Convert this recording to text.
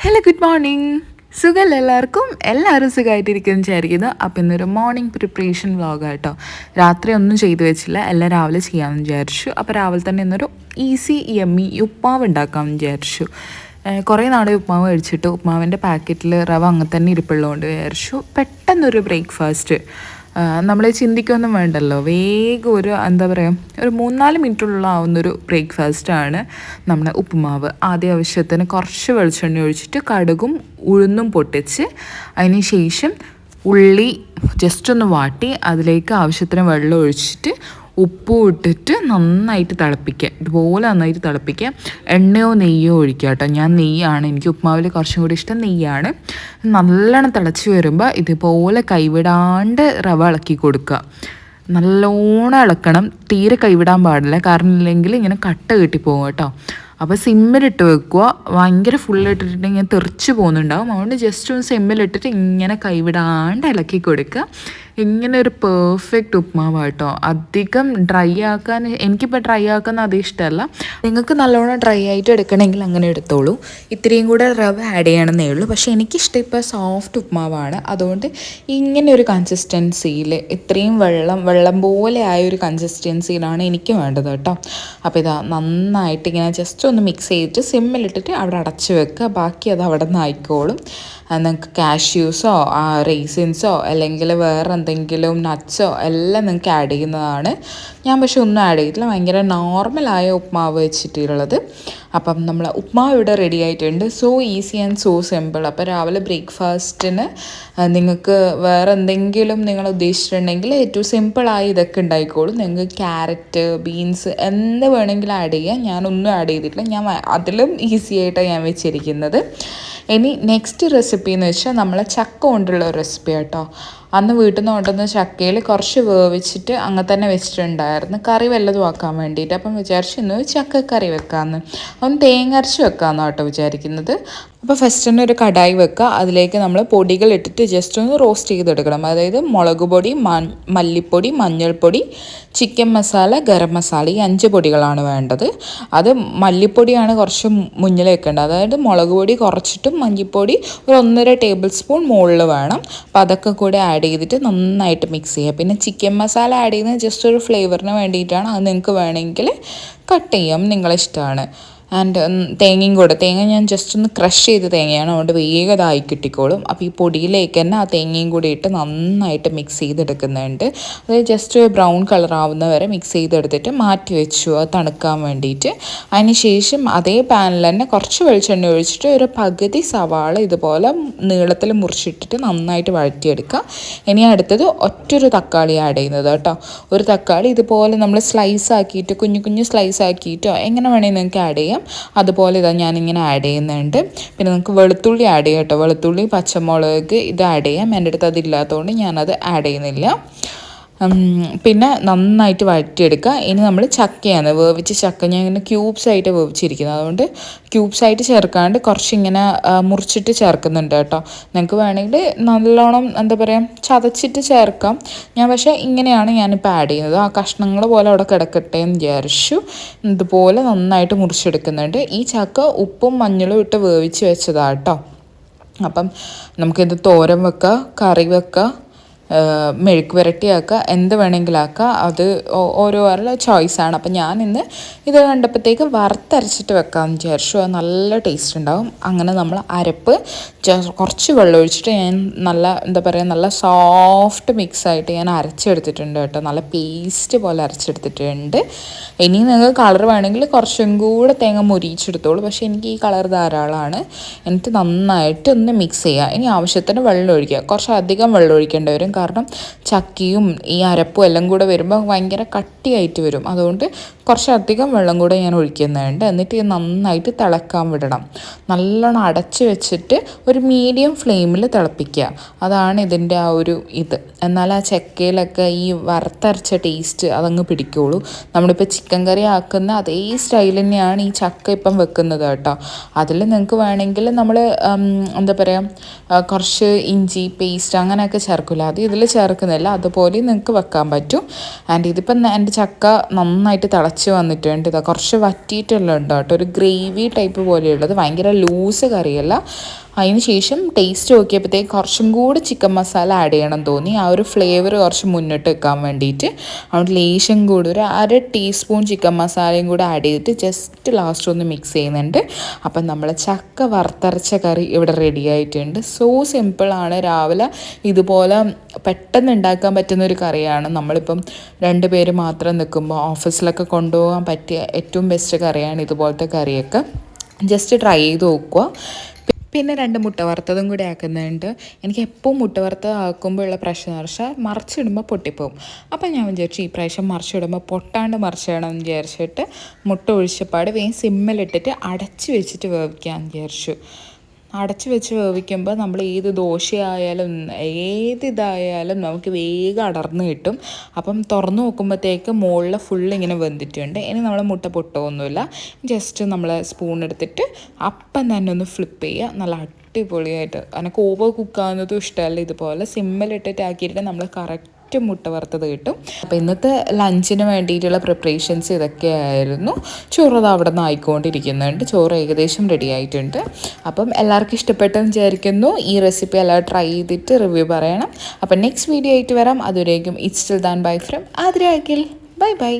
Hello good morning. സുഖമല്ല എല്ലാവർക്കും? എല്ലാവരും സുഖമായിട്ടിരിക്കുന്നു വിചാരിക്കുന്നു. അപ്പോൾ ഇന്നൊരു മോർണിംഗ് പ്രിപ്പറേഷൻ വ്ളോഗാട്ടോ. രാത്രി ഒന്നും ചെയ്തു വെച്ചില്ല, എല്ലാം രാവിലെ ചെയ്യാമെന്ന് വിചാരിച്ചു. അപ്പോൾ രാവിലെ തന്നെ ഇന്നൊരു ഈസി യമ്മി ഉപ്മാവ് ഉണ്ടാക്കാമെന്ന് വിചാരിച്ചു. കുറേ നാളെ ഉപ്മാവ് കഴിച്ചിട്ട് ഉപ്മാവിൻ്റെ പാക്കറ്റിൽ റവ അങ്ങനെ തന്നെ ഇരിപ്പുള്ളതുകൊണ്ട് വിചാരിച്ചു പെട്ടെന്നൊരു ബ്രേക്ക്ഫാസ്റ്റ് നമ്മൾ ചിന്തിക്കൊന്നും വേണ്ടല്ലോ, വേഗം ഒരു എന്താ പറയുക ഒരു 3-4 മിനിറ്റുള്ള ആവുന്നൊരു ബ്രേക്ക്ഫാസ്റ്റാണ് നമ്മുടെ ഉപ്പുമാവ്. ആദ്യ ആവശ്യത്തിന് കുറച്ച് വെളിച്ചെണ്ണ ഒഴിച്ചിട്ട് കടുകും ഉഴുന്നും പൊട്ടിച്ച് അതിന് ശേഷം ഉള്ളി ജസ്റ്റ് ഒന്ന് വാട്ടി അതിലേക്ക് ആവശ്യത്തിന് വെള്ളം ഒഴിച്ചിട്ട് ഉപ്പും ഇട്ടിട്ട് നന്നായിട്ട് തിളപ്പിക്കുക. ഇതുപോലെ നന്നായിട്ട് തിളപ്പിക്കുക. എണ്ണയോ നെയ്യോ ഒഴിക്കുക കേട്ടോ. ഞാൻ നെയ്യാണ്, എനിക്ക് ഉപ്മാവിൽ കുറച്ചും കൂടി ഇഷ്ടം നെയ്യാണ്. നല്ലോണം തിളച്ച് വരുമ്പോൾ ഇതുപോലെ കൈവിടാണ്ട് റവ ഇളക്കി കൊടുക്കുക. നല്ലോണം ഇളക്കണം, തീരെ കൈവിടാൻ പാടില്ല, കാരണം ഇല്ലെങ്കിൽ ഇങ്ങനെ കട്ട കെട്ടിപ്പോകും കേട്ടോ. അപ്പോൾ സിമ്മിലിട്ട് വെക്കുക. ഭയങ്കര ഫുള്ളിട്ടിട്ടുണ്ടെങ്കിൽ തെറിച്ച് പോകുന്നുണ്ടാവും. അതുകൊണ്ട് ജസ്റ്റ് ഒന്ന് സിമ്മിലിട്ടിട്ട് ഇങ്ങനെ കൈവിടാണ്ട് ഇളക്കി കൊടുക്കുക. ഇങ്ങനെ ഒരു പെർഫെക്റ്റ് ഉപ്മാവ് കേട്ടോ. അധികം ഡ്രൈ ആക്കാൻ, എനിക്കിപ്പോൾ ഡ്രൈ ആക്കുന്ന അത് ഇഷ്ടമല്ല. നിങ്ങൾക്ക് നല്ലോണം ഡ്രൈ ആയിട്ട് എടുക്കണമെങ്കിൽ അങ്ങനെ എടുത്തോളൂ. ഇത്രയും കൂടെ റവ ആഡ് ചെയ്യണമെന്നേ ഉള്ളൂ. പക്ഷേ എനിക്കിഷ്ടം ഇപ്പോൾ സോഫ്റ്റ് ഉപ്മാവാണ്. അതുകൊണ്ട് ഇങ്ങനെ ഒരു കൺസിസ്റ്റൻസിയിൽ ഇത്രയും വെള്ളം പോലെ ആയ ഒരു കൺസിസ്റ്റൻസിയിലാണ് എനിക്ക് വേണ്ടത് കേട്ടോ. അപ്പോൾ ഇതാ നന്നായിട്ട് ഇങ്ങനെ ജസ്റ്റ് ഒന്ന് മിക്സ് ചെയ്തിട്ട് സിമ്മിലിട്ടിട്ട് അവിടെ അടച്ച് വെക്കുക. ബാക്കി അത് അവിടെ നിന്ന് ആയിക്കോളും. നിങ്ങൾക്ക് കാഷ്യൂസോ റേസിൻസോ അല്ലെങ്കിൽ വേറെ എന്തെങ്കിലും നട്ട്സോ എല്ലാം നിങ്ങൾക്ക് ആഡ് ചെയ്യുന്നതാണ്. ഞാൻ പക്ഷെ ഒന്നും ആഡ് ചെയ്തില്ല, ഭയങ്കര നോർമലായ ഉപ്മാവ് വെച്ചിട്ടുള്ളത്. അപ്പം നമ്മൾ ഉപ്മാവ് ഇവിടെ റെഡി ആയിട്ടുണ്ട്. So easy and so simple. അപ്പോൾ രാവിലെ ബ്രേക്ക്ഫാസ്റ്റിന് നിങ്ങൾക്ക് വേറെ എന്തെങ്കിലും നിങ്ങൾ ഉദ്ദേശിച്ചിട്ടുണ്ടെങ്കിൽ ഏറ്റവും സിമ്പിളായി ഇതൊക്കെ ഉണ്ടായിക്കോളും. നിങ്ങൾക്ക് ക്യാരറ്റ്, ബീൻസ് എന്ത് വേണമെങ്കിലും ആഡ് ചെയ്യാം. ഞാനൊന്നും ആഡ് ചെയ്തിട്ടില്ല, ഞാൻ അതിലും ഈസി ആയിട്ടാണ് ഞാൻ വെച്ചിരിക്കുന്നത്. ഇനി നെക്സ്റ്റ് റെസിപ്പി എന്ന് വെച്ചാൽ നമ്മളെ ചക്ക കൊണ്ടുള്ള ഒരു റെസിപ്പി കേട്ടോ. അന്ന് വീട്ടിൽ നിന്ന് കൊണ്ടുവന്ന ചക്കയിൽ കുറച്ച് വേവിച്ചിട്ട് അങ്ങനെ തന്നെ വെച്ചിട്ടുണ്ടായിരുന്നു, കറി വല്ലതും ആക്കാൻ വേണ്ടിയിട്ട്. അപ്പം വിചാരിച്ചു ഇന്ന് ചക്കക്കറി വെക്കാമെന്ന്. അപ്പം തേങ്ങ അരച്ച് വെക്കാമെന്ന് കേട്ടോ വിചാരിക്കുന്നത്. അപ്പോൾ ഫസ്റ്റ് തന്നെ ഒരു കടായി വെക്കുക. അതിലേക്ക് നമ്മൾ പൊടികൾ ഇട്ടിട്ട് ജസ്റ്റ് ഒന്ന് റോസ്റ്റ് ചെയ്തെടുക്കണം. അതായത് മുളക് പൊടി, മല്ലിപ്പൊടി, മഞ്ഞൾപ്പൊടി, ചിക്കൻ മസാല, ഗരം മസാല, ഈ 5 പൊടികളാണ് വേണ്ടത്. അത് മല്ലിപ്പൊടിയാണ് കുറച്ച് മുന്നിൽ വെക്കേണ്ടത്. അതായത് മുളക് പൊടി കുറച്ചിട്ടും മല്ലിപ്പൊടി ഒരു 1.5 ടേബിൾ സ്പൂൺ മുകളിൽ വേണം. അപ്പോൾ അതൊക്കെ കൂടെ ആഡ് ചെയ്തിട്ട് നന്നായിട്ട് മിക്സ് ചെയ്യുക. പിന്നെ ചിക്കൻ മസാല ആഡ് ചെയ്യുന്നത് ജസ്റ്റ് ഒരു ഫ്ലേവറിന് വേണ്ടിയിട്ടാണ്. അത് നിങ്ങൾക്ക് വേണമെങ്കിൽ കട്ട് ചെയ്യാം, നിങ്ങളിഷ്ടമാണ്. ആൻഡ് തേങ്ങ ഞാൻ ജസ്റ്റ് ഒന്ന് ക്രഷ് ചെയ്ത് തേങ്ങയാണ്, അതുകൊണ്ട് വേഗം ഇതായി കിട്ടിക്കോളും. അപ്പോൾ ഈ പൊടിയിലേക്ക് തന്നെ ആ തേങ്ങയും കൂടി ഇട്ട് നന്നായിട്ട് മിക്സ് ചെയ്തെടുക്കുന്നുണ്ട്. അത് ജസ്റ്റ് ബ്രൗൺ കളർ ആവുന്ന വരെ മിക്സ് ചെയ്തെടുത്തിട്ട് മാറ്റി വെച്ചു, അത് തണുക്കാൻ വേണ്ടിയിട്ട്. അതിന് ശേഷം അതേ പാനിൽ തന്നെ കുറച്ച് വെളിച്ചെണ്ണ ഒഴിച്ചിട്ട് ഒരു പകുതി സവാള ഇതുപോലെ നീളത്തിൽ മുറിച്ചിട്ടിട്ട് നന്നായിട്ട് വഴറ്റിയെടുക്കുക. ഇനി അടുത്തത് ഒറ്റൊരു തക്കാളി ആഡ് ചെയ്യുന്നത് കേട്ടോ. ഒരു തക്കാളി ഇതുപോലെ നമ്മൾ സ്ലൈസ് ആക്കിയിട്ട് കുഞ്ഞു കുഞ്ഞു സ്ലൈസ് ആക്കിയിട്ടോ എങ്ങനെ വേണമെങ്കിൽ നിങ്ങൾക്ക് ആഡ് ചെയ്യാം. അതുപോലെ ഇതാ ഞാനിങ്ങനെ ആഡ് ചെയ്യുന്നുണ്ട്. പിന്നെ നമുക്ക് വെളുത്തുള്ളി ആഡ് ചെയ്യാം കേട്ടോ. വെളുത്തുള്ളി, പച്ചമുളക് ഇത് ആഡ് ചെയ്യാം. എൻ്റെ അടുത്ത് അതില്ലാത്തതുകൊണ്ട് ഞാനത് ആഡ് ചെയ്യുന്നില്ല. പിന്നെ നന്നായിട്ട് വഴറ്റിയെടുക്കുക. ഇനി നമ്മൾ ചക്കയാണ്, വേവിച്ച ചക്ക ഞാൻ ഇങ്ങനെ ക്യൂബ്സായിട്ട് വേവിച്ചിരിക്കുന്നത്. അതുകൊണ്ട് ക്യൂബ്സായിട്ട് ചേർക്കാണ്ട് കുറച്ചിങ്ങനെ മുറിച്ചിട്ട് ചേർക്കുന്നുണ്ട് കേട്ടോ. നിങ്ങൾക്ക് വേണമെങ്കിൽ നല്ലോണം എന്താ പറയുക ചതച്ചിട്ട് ചേർക്കാം. ഞാൻ പക്ഷേ ഇങ്ങനെയാണ് ഞാനിപ്പോൾ ആഡ് ചെയ്യുന്നത്. ആ കഷ്ണങ്ങൾ പോലെ അവിടെ കിടക്കട്ടെ എന്ന് വിചാരിച്ചു. ഇതുപോലെ നന്നായിട്ട് മുറിച്ചെടുക്കുന്നുണ്ട്. ഈ ചക്ക ഉപ്പും മഞ്ഞളും ഇട്ട് വേവിച്ച് വെച്ചതാണ് കേട്ടോ. അപ്പം നമുക്കിത് തോരൻ വെക്കുക, കറി വെക്കുക, മെഴുക്ക് പുരട്ടിയാക്കുക, എന്ത് വേണമെങ്കിലും ആക്കുക. അത് ഓരോരുടെ ചോയ്സാണ്. അപ്പം ഞാനിന്ന് ഇത് കണ്ടപ്പോഴത്തേക്ക് വറുത്തരച്ചിട്ട് വെക്കാമെന്ന് വിചാരിച്ചു. അത് നല്ല ടേസ്റ്റ് ഉണ്ടാവും. അങ്ങനെ നമ്മൾ അരപ്പ് കുറച്ച് വെള്ളം ഒഴിച്ചിട്ട് ഞാൻ നല്ല എന്താ പറയുക നല്ല സോഫ്റ്റ് മിക്സായിട്ട് ഞാൻ അരച്ചെടുത്തിട്ടുണ്ട് കേട്ടോ. നല്ല പേസ്റ്റ് പോലെ അരച്ചെടുത്തിട്ടുണ്ട്. ഇനി നിങ്ങൾക്ക് കളർ വേണമെങ്കിൽ കുറച്ചും കൂടെ തേങ്ങ മുരിച്ചെടുത്തോളൂ. പക്ഷേ എനിക്ക് ഈ കളർ ധാരാളമാണ്. എന്നിട്ട് നന്നായിട്ട് ഒന്ന് മിക്സ് ചെയ്യുക. ഇനി ആവശ്യത്തിന് വെള്ളം ഒഴിക്കുക. കുറച്ചധികം വെള്ളം ഒഴിക്കേണ്ടി വരും, കാരണം ചക്കയും ഈ അരപ്പും എല്ലാം കൂടെ വരുമ്പോൾ ഭയങ്കര കട്ടിയായിട്ട് വരും. അതുകൊണ്ട് കുറച്ചധികം വെള്ളം കൂടെ ഞാൻ ഒഴിക്കുന്നുണ്ട്. എന്നിട്ട് നന്നായിട്ട് തിളക്കാൻ വിടണം. നല്ലോണം അടച്ച് വെച്ചിട്ട് ഒരു മീഡിയം ഫ്ലെയിമിൽ തിളപ്പിക്കുക. അതാണ് ഇതിൻ്റെ ആ ഒരു ഇത്. എന്നാൽ ആ ചക്കയിലൊക്കെ ഈ വറുത്തരച്ച ടേസ്റ്റ് അതങ്ങ് പിടിക്കുള്ളൂ. നമ്മളിപ്പോൾ ചിക്കൻ കറി ആക്കുന്ന അതേ സ്റ്റൈൽ തന്നെയാണ് ഈ ചക്ക ഇപ്പം വെക്കുന്നത് കേട്ടോ. അതിൽ നിങ്ങൾക്ക് വേണമെങ്കിൽ നമ്മൾ എന്താ പറയുക കുറച്ച് ഇഞ്ചി പേസ്റ്റ് അങ്ങനെയൊക്കെ ചേർക്കില്ല. അത് ഇതിൽ ചേർക്കുന്നില്ല, അതുപോലെ നിങ്ങൾക്ക് വെക്കാൻ പറ്റും. ആൻഡ് ഇതിപ്പം എൻ്റെ ചക്ക നന്നായിട്ട് തിളച്ച് വന്നിട്ടുണ്ട്. ഇതാ കുറച്ച് വറ്റിയിട്ടുള്ള ഉണ്ട് കേട്ടോ, ഒരു ഗ്രേവി ടൈപ്പ് പോലെയുള്ളത്, ഭയങ്കര ലൂസ് കറിയല്ല. അതിന് ശേഷം ടേസ്റ്റ് നോക്കിയപ്പോഴത്തേക്ക് കുറച്ചും കൂടി ചിക്കൻ മസാല ആഡ് ചെയ്യണം തോന്നി, ആ ഒരു ഫ്ലേവർ കുറച്ച് മുന്നിട്ട് വെക്കാൻ വേണ്ടിയിട്ട്. അതുകൊണ്ട് ലേശം കൂടി ഒരു 1/2 ടീസ്പൂൺ ചിക്കൻ മസാലയും കൂടി ആഡ് ചെയ്തിട്ട് ജസ്റ്റ് ലാസ്റ്റ് ഒന്ന് മിക്സ് ചെയ്യുന്നുണ്ട്. അപ്പം നമ്മൾ ചക്ക വറുത്തരച്ച കറി ഇവിടെ റെഡി ആയിട്ടുണ്ട്. സോ സിമ്പിളാണ്, രാവിലെ ഇതുപോലെ പെട്ടെന്ന് ഉണ്ടാക്കാൻ പറ്റുന്ന ഒരു കറിയാണ്. നമ്മളിപ്പം 2 പേര് മാത്രം നിൽക്കുമ്പോൾ ഓഫീസിലൊക്കെ കൊണ്ടുപോകാൻ പറ്റിയ ഏറ്റവും ബെസ്റ്റ് കറിയാണ് ഇതുപോലത്തെ കറിയൊക്കെ. ജസ്റ്റ് ട്രൈ ചെയ്ത് നോക്കുക. പിന്നെ 2 മുട്ട വറുത്തതും കൂടി ആക്കുന്നുണ്ട്. എനിക്ക് എപ്പോൾ മുട്ട വറുത്തത് ആക്കുമ്പോൾ ഉള്ള പ്രശ്നം എന്ന് വെച്ചാൽ മറിച്ചിടുമ്പോൾ പൊട്ടിപ്പോവും. അപ്പം ഞാൻ വിചാരിച്ചു ഈ പ്രാവശ്യം മറിച്ചിടുമ്പോൾ പൊട്ടാണ്ട് മറിച്ചിടണമെന്ന് വിചാരിച്ചിട്ട് മുട്ട ഒഴിച്ചപ്പാട് വേഗം സിമ്മിലിട്ടിട്ട് അടച്ച് വെച്ചിട്ട് വേവിക്കാമെന്ന് വിചാരിച്ചു. അടച്ച് വെച്ച് വേവിക്കുമ്പോൾ നമ്മൾ ഏത് ദോശയായാലും ഏതിതായാലും നമുക്ക് വേഗം അടർന്ന് കിട്ടും. അപ്പം തുറന്ന് നോക്കുമ്പോഴത്തേക്ക് മുകളിൽ ഫുള്ള് ഇങ്ങനെ വെന്തിട്ടുണ്ട്. ഇനി നമ്മൾ മുട്ട പൊട്ടുമൊന്നുമില്ല, ജസ്റ്റ് നമ്മൾ സ്പൂൺ എടുത്തിട്ട് അപ്പം തന്നെ ഒന്ന് ഫ്ലിപ്പ് ചെയ്യുക. നല്ല അടിപൊളിയായിട്ട്, എനിക്ക് ഓവർ കുക്കാവുന്നതും ഇഷ്ടമല്ല. ഇതുപോലെ സിമ്മിലിട്ടിട്ട് ആക്കിയിട്ട് നമ്മൾ കറക്റ്റ് മുട്ട വറുത്തത് കിട്ടും. അപ്പോൾ ഇന്നത്തെ ലഞ്ചിന് വേണ്ടിയിട്ടുള്ള പ്രിപ്പറേഷൻസ് ഇതൊക്കെയായിരുന്നു. ചോറ് അത് അവിടെ നിന്ന് ആയിക്കൊണ്ടിരിക്കുന്നുണ്ട്. ചോറ് ഏകദേശം റെഡി ആയിട്ടുണ്ട്. അപ്പം എല്ലാവർക്കും ഇഷ്ടപ്പെട്ടെന്ന് വിചാരിക്കുന്നു. ഈ റെസിപ്പി എല്ലാവരും ട്രൈ ചെയ്തിട്ട് റിവ്യൂ പറയണം. അപ്പം നെക്സ്റ്റ് വീഡിയോ ആയിട്ട് വരാം. അതുവരേക്കും it's still than bye from Athira Akhil. Bye bye.